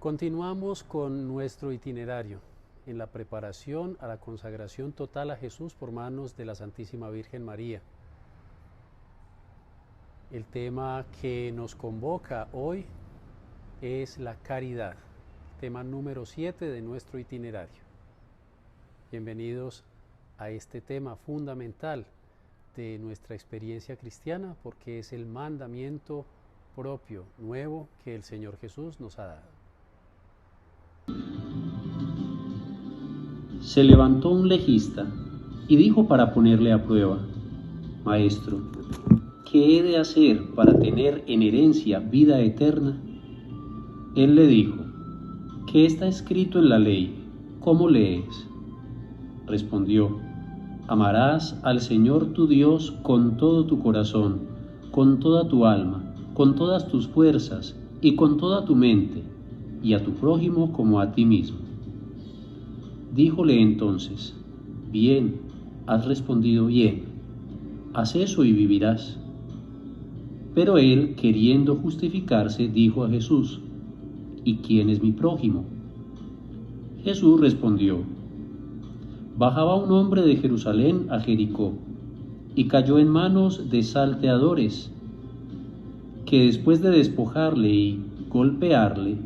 Continuamos con nuestro itinerario en la preparación a la consagración total a Jesús por manos de la Santísima Virgen María. El tema que nos convoca hoy es la caridad, tema número 7 de nuestro itinerario. Bienvenidos a este tema fundamental de nuestra experiencia cristiana, porque es el mandamiento propio, nuevo, que el Señor Jesús nos ha dado. Se levantó un legista y dijo para ponerle a prueba: Maestro, ¿qué he de hacer para tener en herencia vida eterna? Él le dijo: ¿qué está escrito en la ley? ¿Cómo lees? Respondió: amarás al Señor tu Dios con todo tu corazón, con toda tu alma, con todas tus fuerzas y con toda tu mente, y a tu prójimo como a ti mismo. Díjole entonces: bien, has respondido bien, haz eso y vivirás. Pero él, queriendo justificarse, dijo a Jesús: ¿y quién es mi prójimo? Jesús respondió: bajaba un hombre de Jerusalén a Jericó, y cayó en manos de salteadores, que después de despojarle y golpearle,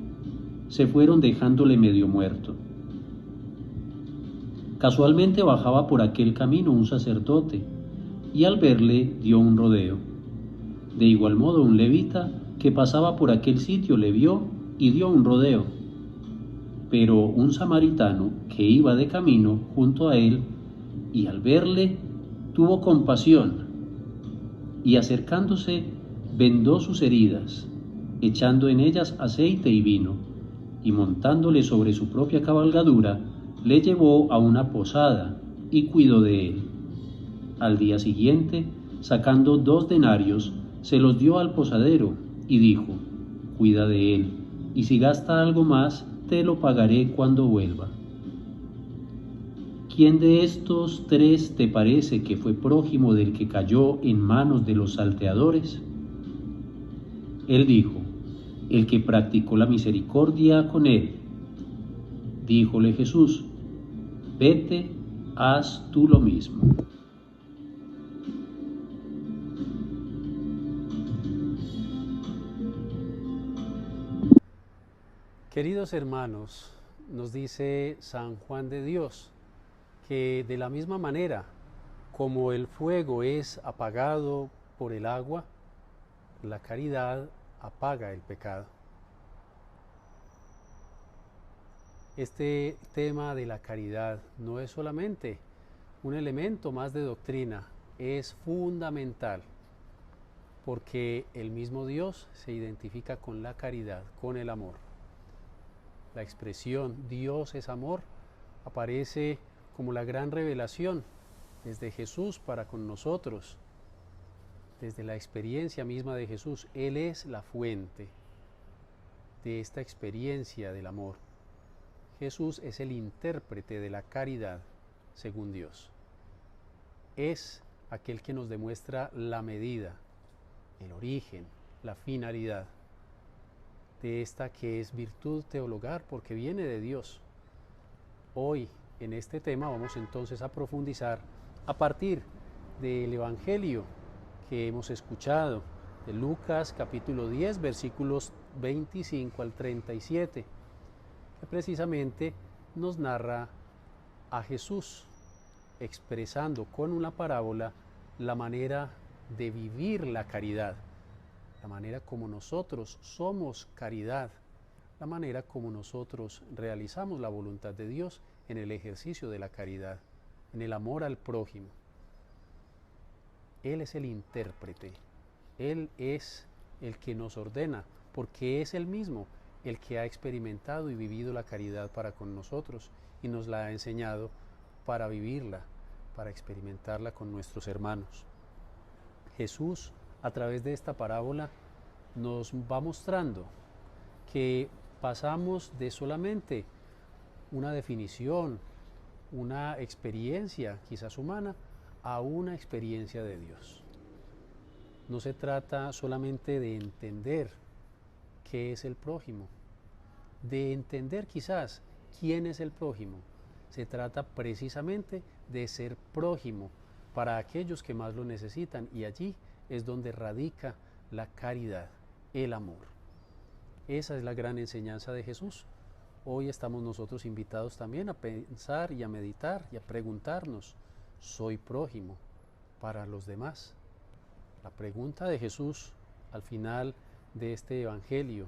se fueron dejándole medio muerto. Casualmente bajaba por aquel camino un sacerdote, y al verle dio un rodeo. De igual modo un levita que pasaba por aquel sitio le vio y dio un rodeo. Pero un samaritano que iba de camino junto a él, y al verle tuvo compasión, y acercándose vendó sus heridas, echando en ellas aceite y vino, y montándole sobre su propia cabalgadura, le llevó a una posada y cuidó de él. Al día siguiente, sacando 2 denarios, se los dio al posadero y dijo: cuida de él, y si gasta algo más, te lo pagaré cuando vuelva. ¿Quién de estos 3 te parece que fue prójimo del que cayó en manos de los salteadores? Él dijo: el que practicó la misericordia con él. Díjole Jesús: vete, haz tú lo mismo. Queridos hermanos, nos dice San Juan de Dios que de la misma manera como el fuego es apagado por el agua, la caridad apaga el pecado. Este tema de la caridad no es solamente un elemento más de doctrina, es fundamental, porque el mismo Dios se identifica con la caridad, con el amor. La expresión Dios es amor aparece como la gran revelación desde Jesús para con nosotros, desde la experiencia misma de Jesús. Él es la fuente de esta experiencia del amor. Jesús es el intérprete de la caridad según Dios. Es aquel que nos demuestra la medida, el origen, la finalidad de esta que es virtud teologal, porque viene de Dios. Hoy en este tema vamos entonces a profundizar a partir del Evangelio que hemos escuchado, de Lucas capítulo 10 versículos 25 al 37, que precisamente nos narra a Jesús expresando con una parábola la manera de vivir la caridad, la manera como nosotros somos caridad, la manera como nosotros realizamos la voluntad de Dios en el ejercicio de la caridad, en el amor al prójimo. Él es el intérprete, Él es el que nos ordena, porque es Él mismo el que ha experimentado y vivido la caridad para con nosotros y nos la ha enseñado para vivirla, para experimentarla con nuestros hermanos. Jesús, a través de esta parábola, nos va mostrando que pasamos de solamente una definición, una experiencia quizás humana, a una experiencia de Dios. No se trata solamente de entender qué es el prójimo, de entender quizás quién es el prójimo. Se trata precisamente de ser prójimo para aquellos que más lo necesitan, y allí es donde radica la caridad, el amor. Esa es la gran enseñanza de Jesús. Hoy estamos nosotros invitados también a pensar y a meditar y a preguntarnos, ¿soy prójimo para los demás? La pregunta de Jesús al final de este evangelio: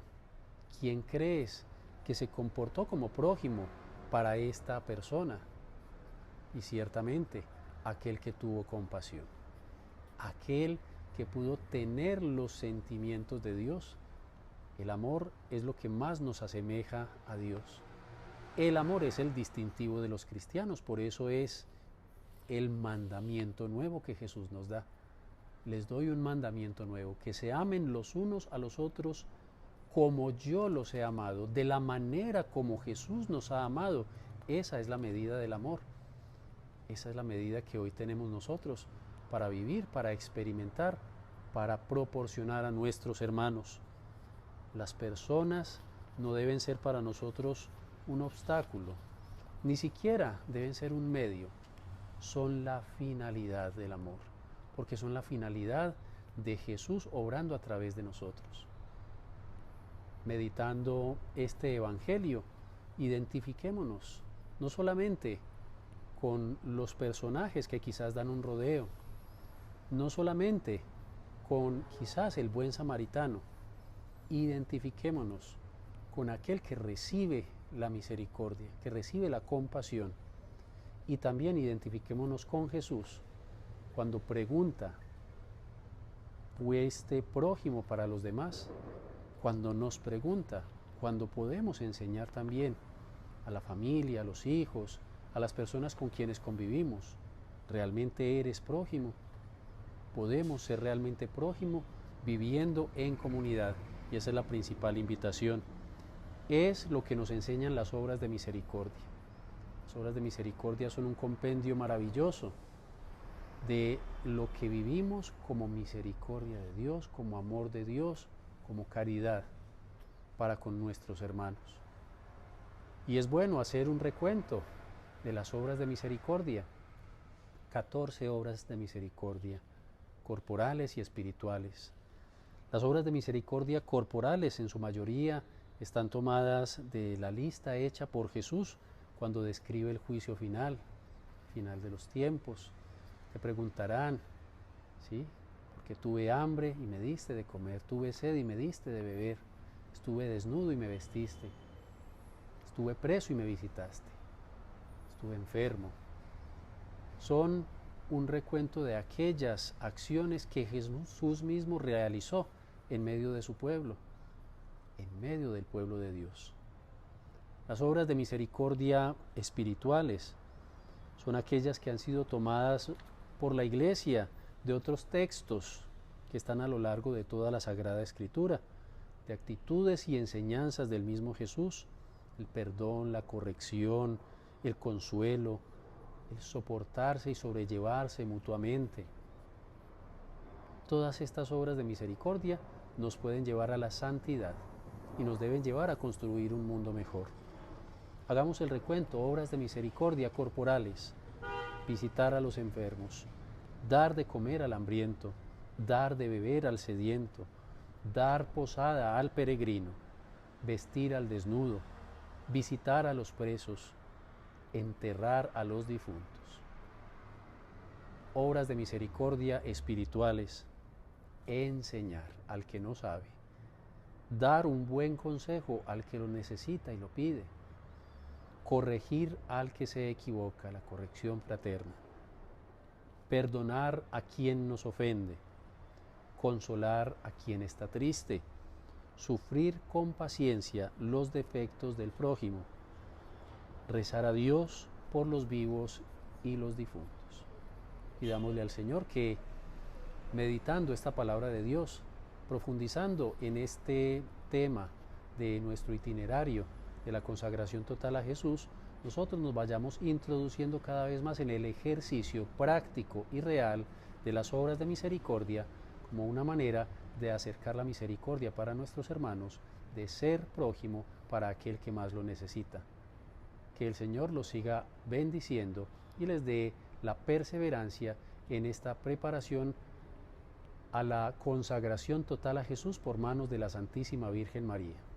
¿quién crees que se comportó como prójimo para esta persona? Y ciertamente aquel que tuvo compasión, aquel que pudo tener los sentimientos de Dios. El amor es lo que más nos asemeja a Dios. El amor es el distintivo de los cristianos, por eso es el mandamiento nuevo que Jesús nos da. Les doy un mandamiento nuevo, que se amen los unos a los otros como yo los he amado, de la manera como Jesús nos ha amado. Esa es la medida del amor. Esa es la medida que hoy tenemos nosotros para vivir, para experimentar, para proporcionar a nuestros hermanos. Las personas no deben ser para nosotros un obstáculo, ni siquiera deben ser un medio. Son la finalidad del amor, porque son la finalidad de Jesús obrando a través de nosotros. Meditando este evangelio, identifiquémonos no solamente con los personajes que quizás dan un rodeo, no solamente con quizás el buen samaritano. Identifiquémonos con aquel que recibe la misericordia, que recibe la compasión, y también identifiquémonos con Jesús cuando pregunta: ¿fuiste prójimo para los demás? Cuando nos pregunta, cuando podemos enseñar también a la familia, a los hijos, a las personas con quienes convivimos: ¿realmente eres prójimo? Podemos ser realmente prójimo viviendo en comunidad, y esa es la principal invitación. Es lo que nos enseñan las obras de misericordia. Las obras de misericordia son un compendio maravilloso de lo que vivimos como misericordia de Dios, como amor de Dios, como caridad para con nuestros hermanos. Y es bueno hacer un recuento de las obras de misericordia. 14 obras de misericordia, corporales y espirituales. Las obras de misericordia corporales en su mayoría están tomadas de la lista hecha por Jesús cuando describe el juicio final de los tiempos. Te preguntarán, ¿sí? Porque tuve hambre y me diste de comer, tuve sed y me diste de beber, estuve desnudo y me vestiste, estuve preso y me visitaste, estuve enfermo. Son un recuento de aquellas acciones que Jesús mismo realizó en medio de su pueblo, en medio del pueblo de Dios. Las obras de misericordia espirituales son aquellas que han sido tomadas por la Iglesia de otros textos que están a lo largo de toda la Sagrada Escritura, de actitudes y enseñanzas del mismo Jesús: el perdón, la corrección, el consuelo, el soportarse y sobrellevarse mutuamente. Todas estas obras de misericordia nos pueden llevar a la santidad y nos deben llevar a construir un mundo mejor. Hagamos el recuento: obras de misericordia corporales: visitar a los enfermos, dar de comer al hambriento, dar de beber al sediento, dar posada al peregrino, vestir al desnudo, visitar a los presos, enterrar a los difuntos. Obras de misericordia espirituales: enseñar al que no sabe, dar un buen consejo al que lo necesita y lo pide, corregir al que se equivoca, la corrección fraterna, perdonar a quien nos ofende, consolar a quien está triste, sufrir con paciencia los defectos del prójimo, rezar a Dios por los vivos y los difuntos. Pidámosle al Señor que, meditando esta palabra de Dios, profundizando en este tema de nuestro itinerario de la consagración total a Jesús, nosotros nos vayamos introduciendo cada vez más en el ejercicio práctico y real de las obras de misericordia como una manera de acercar la misericordia para nuestros hermanos, de ser prójimo para aquel que más lo necesita. Que el Señor los siga bendiciendo y les dé la perseverancia en esta preparación a la consagración total a Jesús por manos de la Santísima Virgen María.